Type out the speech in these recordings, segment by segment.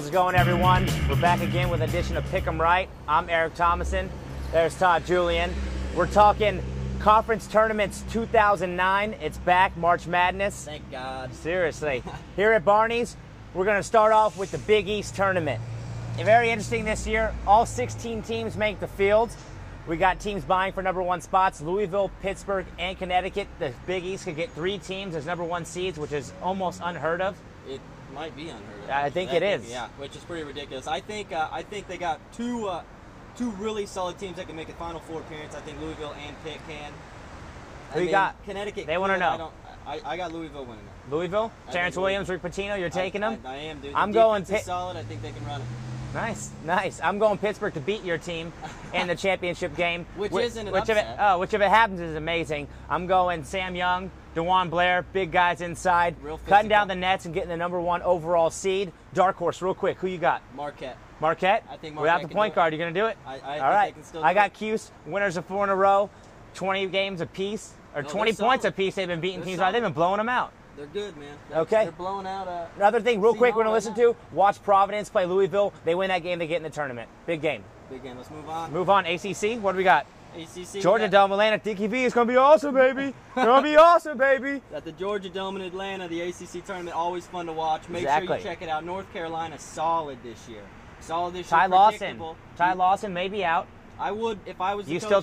it going, everyone? We're back again with an edition of Pick 'em Right. I'm Eric Thomason. There's Todd Julian. We're talking Conference Tournaments 2009. It's back, March Madness. Thank God. Seriously. Here at Barney's, we're going to start off with the Big East Tournament. Very interesting this year. All 16 teams make the field. We got teams vying for #1 spots. Louisville, Pittsburgh, and Connecticut. The Big East could get 3 teams as #1 seeds, which is almost unheard of. It might be unheard of. I think it is. Yeah, which is pretty ridiculous. I think they got two really solid teams that can make a Final Four appearance. I think Louisville and Pitt can. Who you got? Connecticut. They want to know. I got Louisville winning it. Louisville? Terrence Williams, Rick Pitino, you're taking them? I am, dude. I'm going Pitt. Solid. I think they can run it. Nice, nice. I'm going Pittsburgh to beat your team in the championship game. Which isn't an upset. Which if it happens is amazing. I'm going Sam Young, DeJuan Blair, big guys inside, cutting down the nets and getting the #1 overall seed. Dark horse, real quick. Who you got? Marquette. Marquette? I think Marquette. Without the point guard, you going to do it? All right. They can still I got Cuse, winners of 4 in a row, 20 games apiece, or 20 points apiece. They've been beating teams. They've been blowing them out. They're good, man. Okay. They're blowing out. Another thing, real quick, we're going to listen to. Watch Providence play Louisville. They win that game, they get in the tournament. Big game. Big game. Let's move on. Move on. ACC, what do we got? ACC. Georgia Dome, Atlanta, Dickie V. It's going to be awesome, baby. It's going to be awesome, baby. At the Georgia Dome in Atlanta, the ACC tournament, always fun to watch. Make Exactly. sure you check it out. North Carolina, solid this year. Solid this Ty year. Lawson. Ty Lawson may be out. I would, if I was the You coach, still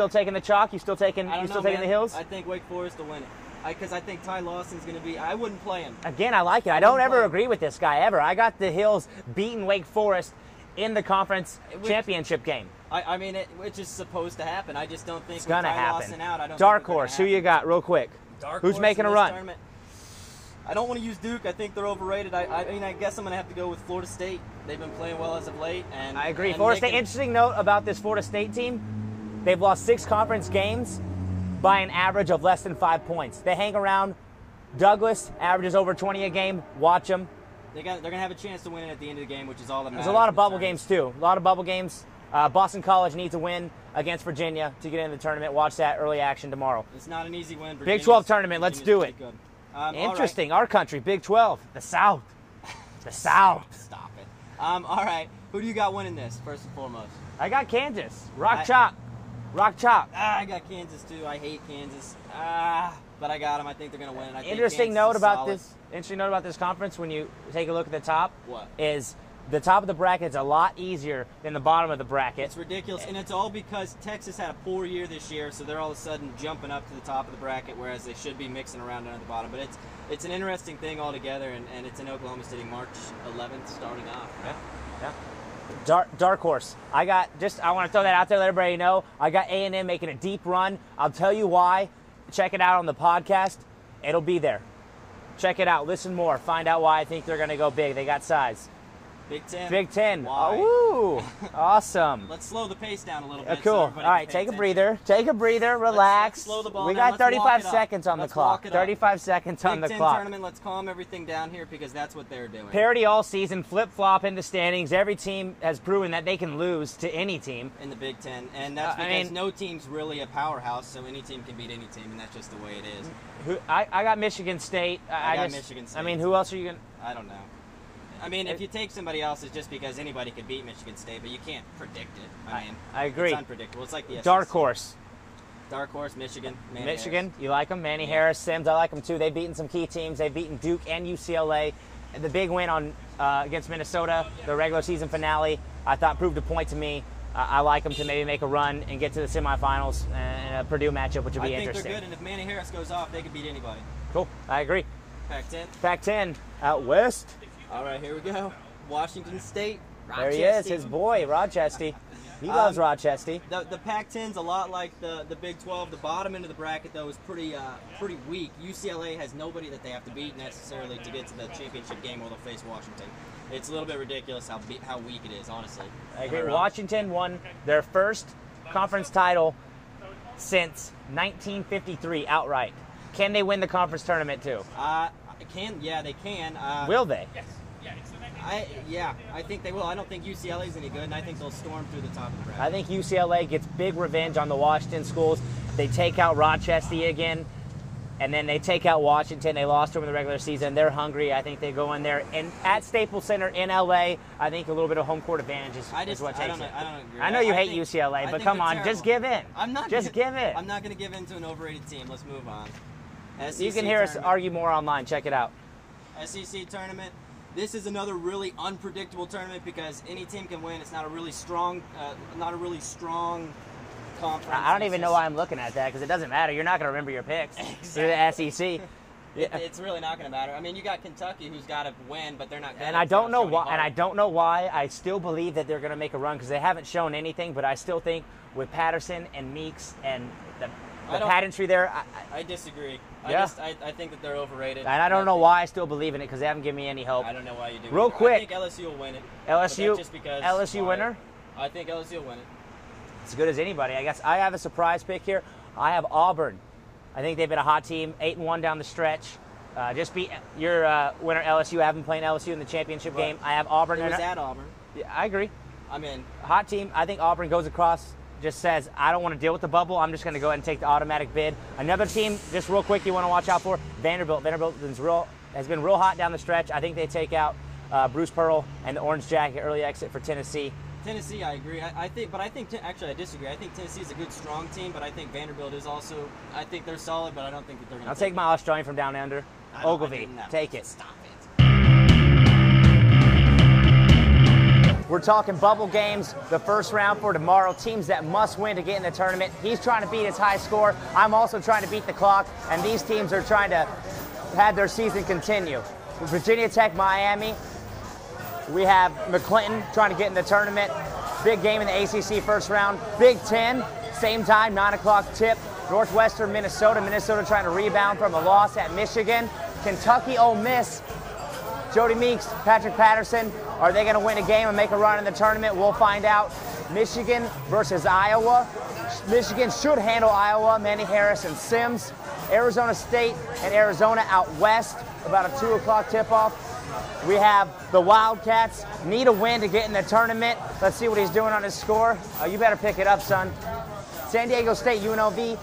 taking the chalk? You still taking the Hills? I think Wake Forest will win it. Because I think Ty Lawson's going to be. I wouldn't play him. Again, I like it. I don't ever agree with this guy ever. I got the Hills beating Wake Forest in the conference championship game. I mean, which is supposed to happen. I just don't think it's going to happen. Lawson out, I don't Dark think horse. Who you got, real quick? Who's making a run? Tournament. I don't want to use Duke. I think they're overrated. I mean, I guess I'm going to have to go with Florida State. They've been playing well as of late. And I agree. Florida State. Interesting note about this Florida State team: they've lost 6 conference games by an average of less than 5 points. They hang around. Douglas averages over 20 a game. Watch them. They're going to have a chance to win it at the end of the game, which is all that matters. There's a lot of bubble games, too. A lot of bubble games. Boston College needs a win against Virginia to get into the tournament. Watch that early action tomorrow. It's not an easy win. Big 12 tournament. Let's do it. Interesting. Right. Our country, Big 12. The South. The South. Stop it. All right. Who do you got winning this, first and foremost? I got Kansas. Rock Chalk. Rock Chalk. I got Kansas, too. I hate Kansas. But I got them. I think they're going to win. Interesting note about this conference when you take a look at the top. What? Is the top of the bracket is a lot easier than the bottom of the bracket. It's ridiculous, and it's all because Texas had a poor year this year, so they're all of a sudden jumping up to the top of the bracket, whereas they should be mixing around down at the bottom. But it's an interesting thing altogether, and it's in Oklahoma City, March 11th, starting off. Yeah. Dark horse. I want to throw that out there, let everybody know. I got A&M making a deep run. I'll tell you why. Check it out on the podcast. It'll be there. Check it out. Listen more. Find out why I think they're going to go big. They got size. Big 10. Big 10. Why? Oh, awesome. Let's slow the pace down a little bit. Cool. So all right, take a breather. Take a breather. Relax. Let's slow the ball we down. got 35 seconds on the clock. 35 seconds on the Big 10 clock. tournament. Let's calm everything down here because that's what they're doing. Parity all season, flip-flop in the standings. Every team has proven that they can lose to any team. In the Big 10. And that's because no team's really a powerhouse, so any team can beat any team, and that's just the way it is. I got Michigan State. I got Michigan State. I mean, who else are you going to... I don't know. I mean, if you take somebody else, it's just because anybody could beat Michigan State, but you can't predict it. I agree. It's unpredictable. It's like the SEC. Dark horse. Dark horse, Michigan. Michigan, you like them? Manny Harris, Sims, I like them too. They've beaten some key teams. They've beaten Duke and UCLA. The big win against Minnesota, the regular season finale, I thought proved a point to me. I like them to maybe make a run and get to the semifinals and a Purdue matchup, which would be interesting. I think they're good, and if Manny Harris goes off, they could beat anybody. Cool. I agree. Pac-10. Pac-10 out west. All right, here we go. Washington State. There he is, his boy, Rochester. He loves Rochester. The Pac-10's a lot like the Big 12. The bottom end of the bracket, though, is pretty weak. UCLA has nobody that they have to beat necessarily to get to the championship game where they'll face Washington. It's a little bit ridiculous how weak it is, honestly. I agree. Washington won their first conference title since 1953 outright. Can they win the conference tournament too? Yeah, they can. Will they? Yes. I think they will. I don't think UCLA's any good, and I think they'll storm through the top of the bracket. I think UCLA gets big revenge on the Washington schools. They take out Rochester again. and then they take out Washington. They lost to them in the regular season. They're hungry. I think they go in there. And at Staples Center in L.A., I think a little bit of home court advantage is what takes it. I don't agree. I know you hate UCLA, but come on, just give in. I'm not. Just give it. I'm not going to give in to an overrated team. Let's move on. SEC you can hear us argue more online. Check it out. SEC tournament. This is another really unpredictable tournament because any team can win. It's not a really strong conference. I don't even know why I'm looking at that because it doesn't matter. You're not going to remember your picks. Exactly. You're the SEC. It's really not going to matter. I mean, you got Kentucky who's got to win, but they're not going to. And I don't know why. And I don't know why. I still believe that they're going to make a run because they haven't shown anything. But I still think with Patterson and Meeks and the pageantry there, I disagree. Yeah. I think that they're overrated. And I don't know why I still believe in it because they haven't given me any hope. I don't know why you do. Real quick. I think LSU will win it. LSU winner? I think LSU will win it. As good as anybody, I guess. I have a surprise pick here. I have Auburn. I think they've been a hot team, 8-1 down the stretch. Just beat your winner LSU. I haven't played LSU in the championship game. I have Auburn. It was at Auburn. Yeah, I agree. I'm in. Hot team. I think Auburn goes across, just says, I don't want to deal with the bubble. I'm just going to go ahead and take the automatic bid. Another team, just real quick, you want to watch out for, Vanderbilt. Vanderbilt has been real hot down the stretch. I think they take out Bruce Pearl and the Orange Jacket, early exit for Tennessee. Tennessee, I agree. I disagree. I think Tennessee is a good, strong team, but I think Vanderbilt is also. I think they're solid, but I don't think that they're going to. I'll take my Australian from down under. Ogilvy, take it. Stop it. We're talking bubble games, the first round for tomorrow. Teams that must win to get in the tournament. He's trying to beat his high score. I'm also trying to beat the clock, and these teams are trying to have their season continue. Virginia Tech, Miami. We have McClinton trying to get in the tournament. Big game in the ACC first round. Big Ten, same time, 9 o'clock tip. Northwestern, Minnesota. Minnesota trying to rebound from a loss at Michigan. Kentucky, Ole Miss. Jody Meeks, Patrick Patterson. Are they going to win a game and make a run in the tournament? We'll find out. Michigan versus Iowa. Michigan should handle Iowa. Manny Harris and Sims. Arizona State and Arizona out west. About a 2 o'clock tip-off. We have the Wildcats need a win to get in the tournament. Let's see what he's doing on his score. You better pick it up, son. San Diego State, UNLV.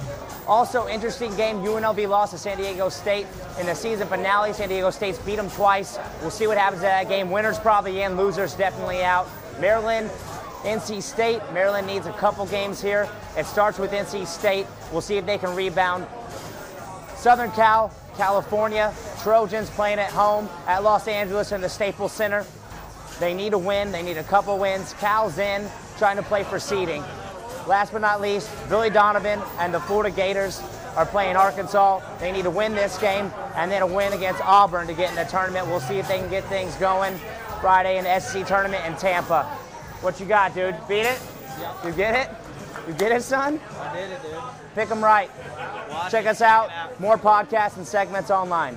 Also interesting game. UNLV lost to San Diego State in the season finale. San Diego State's beat them twice. We'll see what happens in that game. Winners probably in, losers definitely out. Maryland, NC State. Maryland needs a couple games here. It starts with NC State. We'll see if they can rebound. Southern Cal, California. Trojans playing at home at Los Angeles in the Staples Center. They need a win. They need a couple wins. Cal's in, trying to play for seeding. Last but not least, Billy Donovan and the Florida Gators are playing Arkansas. They need to win this game and then a win against Auburn to get in the tournament. We'll see if they can get things going Friday in the SEC tournament in Tampa. What you got, dude? Beat it? Yep. You get it? You get it, son? I did it, dude. Pick them right. Check us out. More podcasts and segments online.